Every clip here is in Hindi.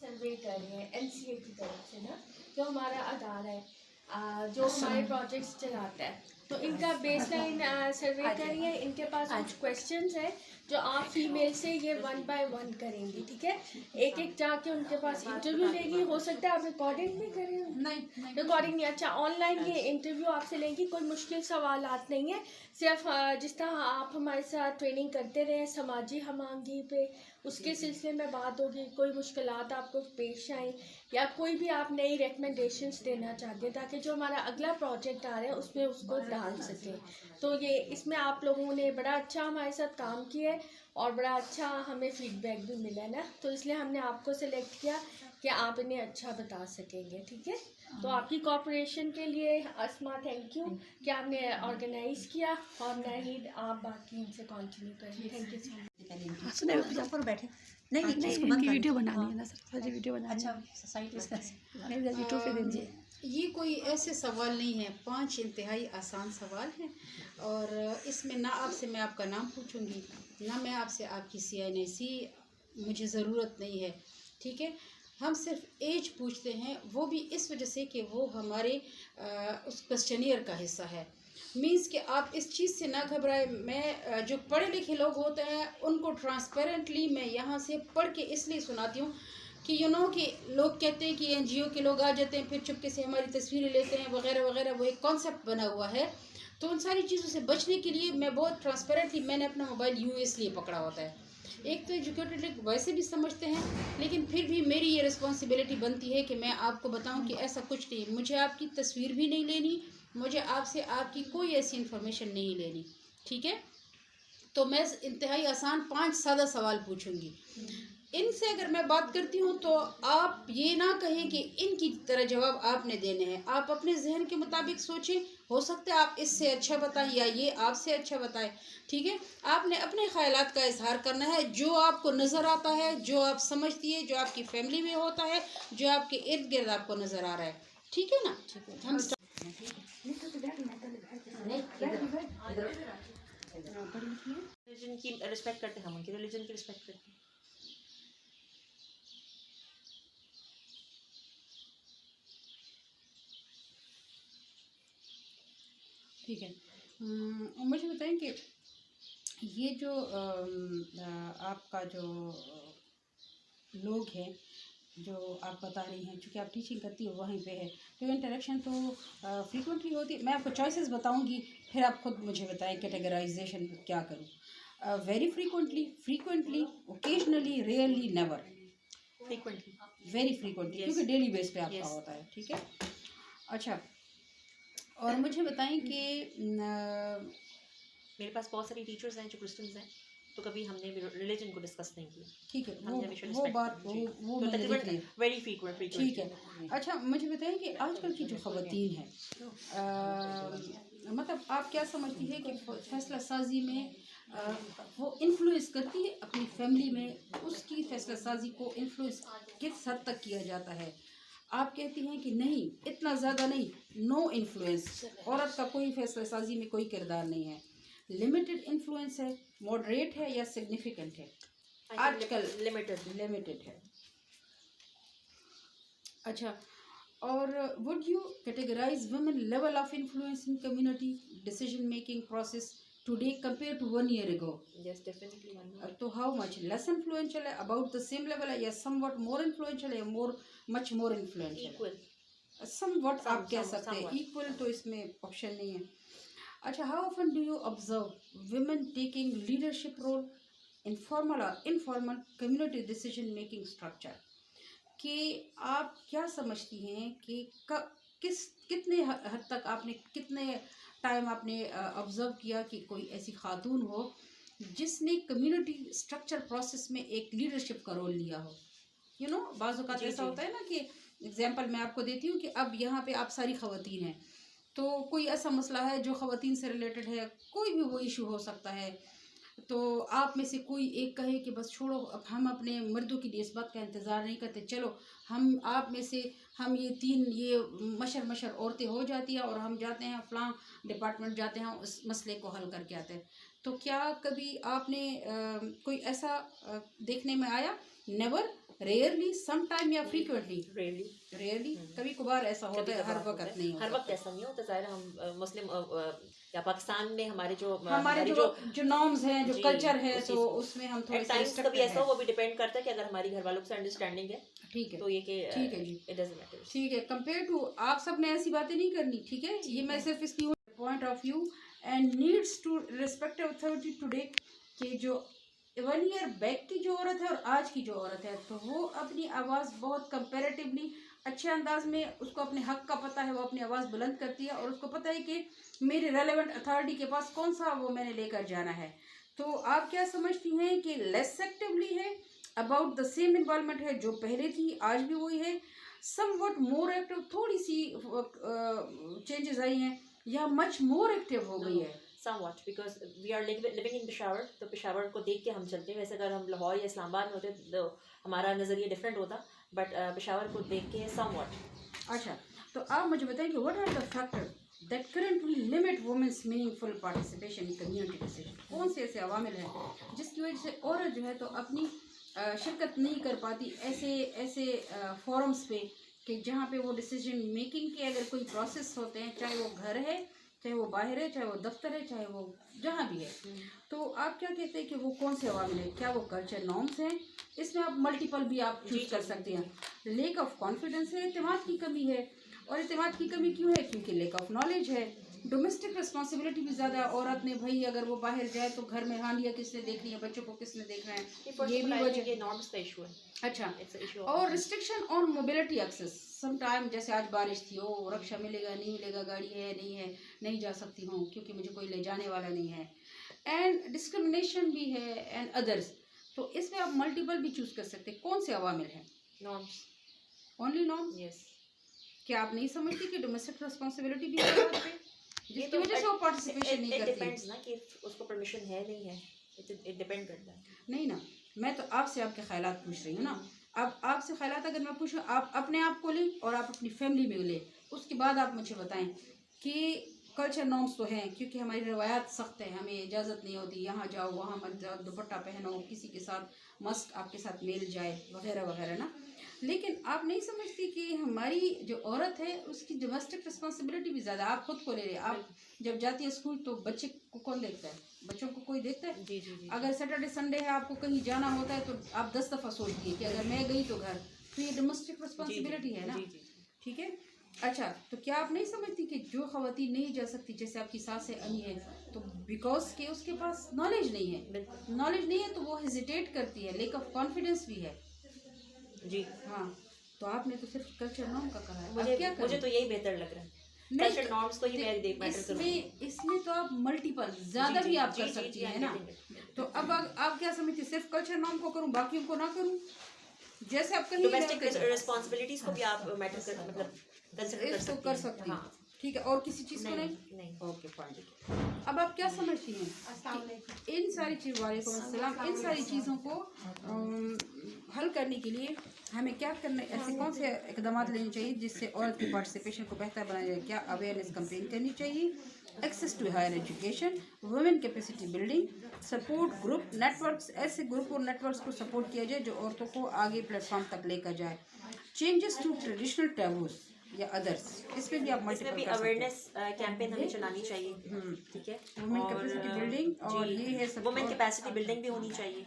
सर्वे कर रहे हैं एनसीए की तरफ से ना, जो हमारा अदारा है जो हमारे प्रोजेक्ट्स चलाता है, तो इनका बेसलाइन सर्वे करिए। इनके पास कुछ क्वेश्चंस हैं जो आप फीमेल से ये 1 बाय 1 करेंगी, ठीक है। एक एक जाके उनके पास इंटरव्यू लेगी। हो सकता है आप रिकॉर्डिंग भी करें। नहीं रिकॉर्डिंग नहीं, अच्छा ऑनलाइन ये इंटरव्यू आपसे लेंगी। कोई मुश्किल सवालात नहीं है, सिर्फ जिस तरह आप हमारे साथ ट्रेनिंग करते रहे समाजी हमांगी पे, उसके सिलसिले में बात होगी। कोई मुश्किलात आपको पेश आए या कोई भी आप नई रिकमेंडेशंस देना चाहते हैं ताकि जो हमारा अगला प्रोजेक्ट आ रहा है उसमें उसको डाल सकें। तो ये इसमें आप लोगों ने बड़ा अच्छा हमारे साथ काम किया है और बड़ा अच्छा हमें फीडबैक भी मिला है ना, तो इसलिए हमने आपको सिलेक्ट किया कि आप इन्हें अच्छा बता सकेंगे, ठीक है। तो आपकी कोऑपरेशन के लिए अस्मा थैंक यू कि आपने ऑर्गेनाइज़ किया, और नाहिद आप बाकी इनसे कंटिन्यू करें। Thank you so much. ऊपर बैठे नहीं इनकी वीडियो बनानी है ना सर, वीडियो बनानी अच्छा है। सोसाइटी यूट्यूब पे देंगे। ये कोई ऐसे सवाल नहीं है, 5 इंतहाई आसान सवाल हैं और इसमें ना आपसे मैं आपका नाम पूछूंगी, ना मैं आपसे आपकी CNIC, मुझे ज़रूरत नहीं है, ठीक है। हम सिर्फ एज पूछते हैं, वो भी इस वजह से कि वो हमारे उस क्वेश्चनियर का हिस्सा है। मीन्स कि आप इस चीज़ से ना घबराए। मैं जो पढ़े लिखे लोग होते हैं उनको ट्रांसपेरेंटली मैं यहाँ से पढ़ के इसलिए सुनाती हूँ कि कि लोग कहते हैं कि NGO के लोग आ जाते हैं फिर चुपके से हमारी तस्वीरें लेते हैं वगैरह वगैरह, वो एक कॉन्सेप्ट बना हुआ है। तो उन सारी चीज़ों से बचने के लिए मैं बहुत ट्रांसपेरेंटली मैंने अपना मोबाइल यूँ इसलिए पकड़ा होता है। एक तो एजुकेटेड लोग वैसे भी समझते हैं, लेकिन फिर भी मेरी ये रिस्पॉन्सिबिलिटी बनती है कि मैं आपको बताऊं कि ऐसा कुछ नहीं, मुझे आपकी तस्वीर भी नहीं लेनी, मुझे आपसे आपकी कोई ऐसी इन्फॉर्मेशन नहीं लेनी, ठीक है। तो मैं इंतहाई आसान 5 सादा सवाल पूछूंगी। इनसे अगर मैं बात करती हूँ तो आप ये ना कहें कि इनकी तरह जवाब आपने देने हैं, आप अपने जहन के मुताबिक सोचें। हो सकता है आप इससे अच्छा बताएं या ये आपसे अच्छा बताएं, ठीक है। आपने अपने ख्यालात का इजहार करना है, जो आपको नज़र आता है, जो आप समझती है, जो आपकी फैमिली में होता है, जो आपके इर्द गिर्द आपको नज़र आ रहा है, ठीक है ना। हम रिलीजन की रिस्पेक्ट करते हैं, हम उनकी रिलीजन की रिस्पेक्ट करते हैं। ठीक है। मुझे बताएं कि ये जो आपका जो लोग हैं जो आप बता रही हैं, चूँकि आप टीचिंग करती हो वहीं पे है, तो इंटरेक्शन तो फ्रीक्वेंटली होती है। मैं आपको चॉइसेस बताऊंगी, फिर आप खुद मुझे बताएं कैटेगराइजेशन क्या करूं। Very frequently, occasionally, rarely, never. Frequently, very frequently, क्योंकि डेली बेस पे आपका होता है, ठीक है। अच्छा, और मुझे बताएं कि मेरे पास बहुत सारी टीचर्स हैं जो क्रिश्चियंस हैं, तो कभी हमने रिलीजन को डिस्कस नहीं किया, ठीक है, हमने हमेशा वो रिस्पेक्ट बात की। वो तो मैंने देख ली, वेरी फ्रीक्वेंट, ठीक है। अच्छा, मुझे बताएं कि आजकल की जो ख़वातीन है, मतलब आप क्या समझती है कि फैसला साजी में वो इन्फ्लुएंस करती है अपनी फैमिली में, उसकी फैसला साजी को इन्फ्लुएंस किस हद तक किया जाता है? आप कहती हैं कि नहीं, इतना ज़्यादा नहीं, नो इन्फ्लुएंस, औरत का कोई फैसला साजी में कोई किरदार नहीं है, लिमिटेड इन्फ्लुएंस है, मॉडरेट है या सिग्निफिकेंट है? आजकल लिमिटेड है। अच्छा, और would you categorize women level of influence in community decision making process today compared to 1 year ago? Yes, definitely one more. तो how much less influential है, about the same level है, या somewhat more influential है, much more influential? Equal. Somewhat आप कह सकते हैं, equal तो इसमें ऑप्शन नहीं है। अच्छा, how often do you observe women taking leadership role in formal or informal community decision making structure? कि आप क्या समझती हैं कि कितने हद तक आपने, कितने टाइम आपने ऑब्ज़र्व किया कि कोई ऐसी खातून हो जिसने कम्युनिटी स्ट्रक्चर प्रोसेस में एक लीडरशिप का रोल लिया हो? बाज़ औक़ात ऐसा होता है ना कि एग्जांपल मैं आपको देती हूँ कि अब यहाँ पे आप सारी ख़वातीन हैं, तो कोई ऐसा मसला है जो ख़वातीन से रिलेटेड है, कोई भी वो इशू हो सकता है, तो आप में से कोई एक कहे कि बस छोड़ो, अब हम अपने मर्दों की इस बात का इंतज़ार नहीं करते, चलो हम आप में से हम ये 3 ये मशर औरतें हो जाती हैं और हम जाते हैं फ़लाँ डिपार्टमेंट जाते हैं, उस मसले को हल करके आते हैं। तो क्या कभी आपने कोई ऐसा देखने में आया? नेवर, रेयरली, सम टाइम या फ्रीक्वेंटली? रेयरली, रेयरली, कभी कभार ऐसा होता है, हर वक्त नहीं हर होता। वक्त ऐसा नहीं होता। ज़ाहिर है हम मुस्लिम या पाकिस्तान में हमारे जो हमारे जो नॉर्म्स हैं, जो जी, कल्चर है, उस तो चीज़ को उसमें हम थोड़े एट से टाइम्स कभी restricted ऐसा हैं। हो, वो भी डिपेंड करता है कि अगर हमारी घर वालों से अंडरस्टैंडिंग है ठीक है, तो ये कि ठीक है जी, इट डजंट मैटर। ठीक है। कंपेयर टू, आप सब ने ऐसी बातें नहीं करनी, ठीक है? ये मैं सिर्फ इसकी point of view and needs to respect authority today, कि जो 1 ईयर बैक की जो औरत है और आज की जो औरत है, तो वो अपनी आवाज़ बहुत कंपैरेटिवली अच्छे अंदाज में, उसको अपने हक का पता है, वो अपनी आवाज़ बुलंद करती है और उसको पता है कि मेरे रेलेवेंट अथॉरिटी के पास कौन सा वो मैंने लेकर जाना है। तो आप क्या समझती हैं कि लेस एक्टिवली है, अबाउट द सेम इन्वॉल्वमेंट है जो पहले थी, आज भी वही है, समवट मोर एक्टिव, थोड़ी सी चेंजेस आई हैं, या मच मोर एक्टिव हो गई है? somewhat because we are living in Peshawar, तो पेशावर को देख के हम चलते हैं। वैसे अगर हम लाहौर या इस्लामाबाद में होते तो हमारा नज़रिया डिफरेंट होता, बट पेशावर को देख के somewhat। अच्छा, तो आप मुझे बताएं कि what are the factor that currently limit women's meaningful participation in community decision? कौन से ऐसे अवामिल हैं जिसकी वजह से औरत जो है तो अपनी शिरकत नहीं कर पाती ऐसे ऐसे फोरम्स पे, कि जहाँ पे वो डिसीजन मेकिंग के अगर कोई प्रोसेस होते हैं, चाहे वो घर है, चाहे वो बाहर है, चाहे वो दफ्तर है, चाहे वो जहाँ भी है, तो आप क्या कहते हैं कि वो कौन से अवामिल है? क्या वो कल्चर नॉर्म्स हैं? इसमें आप मल्टीपल भी आप चूज कर सकते हैं। लेक ऑफ कॉन्फिडेंस है, एतमाद की कमी है, और एतमाद की कमी क्यों है? क्योंकि लेक ऑफ नॉलेज है। डोमेस्टिक रिस्पॉन्सिबिलिटी भी ज़्यादा औरत ने, भाई अगर वो बाहर जाए तो घर में हांडिया किसने देखनी है, बच्चों को किसने देखना है, ये भी वजह। ये नॉर्म्स का इशू है। अच्छा, इट्स इशू और restriction on mobility access, some time जैसे आज बारिश थी, ओ रक्षा मिलेगा नहीं मिलेगा, गाड़ी है नहीं जा सकती हूँ क्योंकि मुझे कोई ले जाने वाला नहीं है, एंड डिस्क्रिमिनेशन भी है एंड अदर्स। तो इसमें आप मल्टीपल भी चूज कर सकते हैं। कौन से अवामिल हैं? Norms, only norm? यस। क्या आप नहीं समझती कि डोमेस्टिक रिस्पॉन्सिबिलिटी भी है औरत पे, जिसकी वजह से वो पार्टिसिपेशन नहीं करती? डिपेंड्स ना कि उसको परमिशन है नहीं है, इट डिपेंड करता है। नहीं ना, मैं तो आपसे आपके ख्यालात पूछ रही हूँ ना। अब आपसे ख्यालात अगर मैं पूछूँ, आप अपने आप को लें और आप अपनी फैमिली में लें, उसके बाद आप मुझे बताएं कि कल्चर नॉर्म्स तो हैं, क्योंकि हमारी रवायात सख्त है, हमें इजाज़त नहीं होती, यहाँ जाओ वहाँ मत जाओ, दुपट्टा पहनो, किसी के साथ मस्त आपके साथ मेल जाए, वगैरह वगैरह ना। लेकिन आप नहीं समझती कि हमारी जो औरत है उसकी डोमेस्टिक रिस्पॉन्सिबिलिटी भी ज़्यादा। आप खुद को ले रहे, आप जब जाती है स्कूल तो बच्चे को कौन देखता है? बच्चों को कोई देखता है? जी जी जी। अगर सैटरडे संडे है, आपको कहीं जाना होता है, तो आप 10 दफ़ा सोचती है कि अगर मैं गई तो घर, तो ये डोमेस्टिक रिस्पॉन्सिबिलिटी है ना। जी जी। ठीक है। अच्छा, तो क्या आप नहीं समझती कि जो ख़वातीन नहीं जा सकती, जैसे आपकी सास है, अम्मी है, तो बिकॉज के उसके पास नॉलेज नहीं है, नॉलेज नहीं है तो वो हेजिटेट करती है, लेक ऑफ कॉन्फिडेंस भी है जी हाँ। तो आपने तो सिर्फ कल्चर नॉर्म का कहा है, मुझे तो यही बेहतर लग रहा है। कल्चर नॉर्म्स को ही मैं मैटर करूंगी। इसमें तो आप मल्टीपल ज़्यादा भी आप कर सकती हैं ना। तो अब आप क्या समझती, सिर्फ कल्चर नॉर्म को करूं, बाकियों को ना करूं? जैसे आप कहीं डोमेस्टिक रिस्पांसिबिलिटीज को भी आप मैटर कर मतलब कंसीडर इसको कर सकती हैं। ठीक है, और किसी चीज़ को नहीं? Okay fine. अब आप क्या समझती हैं इन सारी चीज़, वालेकुम अस्सलाम, इन सारी चीज़ों को हल करने के लिए हमें क्या करना, ऐसे कौन से इकदाम लेने चाहिए जिससे औरत की पार्टिसिपेशन को बेहतर बनाया जाए? क्या अवेयरनेस कैंपेन करनी चाहिए, access to higher education, women capacity building, support group networks, ऐसे ग्रुप और नेटवर्क्स को सपोर्ट किया जाए जो औरतों को आगे प्लेटफॉर्म तक लेकर जाए, चेंजेस टू ट्रेडिशनल टैबूज या अदर्स, इसमें भी आप इसमें भी अवेयरनेस कैंपेन हमें चलानी चाहिए। ठीक है, वुमेन कैपेसिटी बिल्डिंग, और ये है सब वुमेन कैपेसिटी बिल्डिंग भी होनी चाहिए।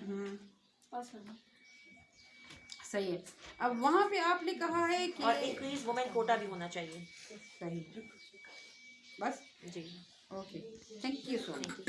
सही है। अब वहाँ पे आपने कहा है कि और इंक्रीज वुमेन कोटा भी होना चाहिए। सही, बस जी, okay, thank you so much.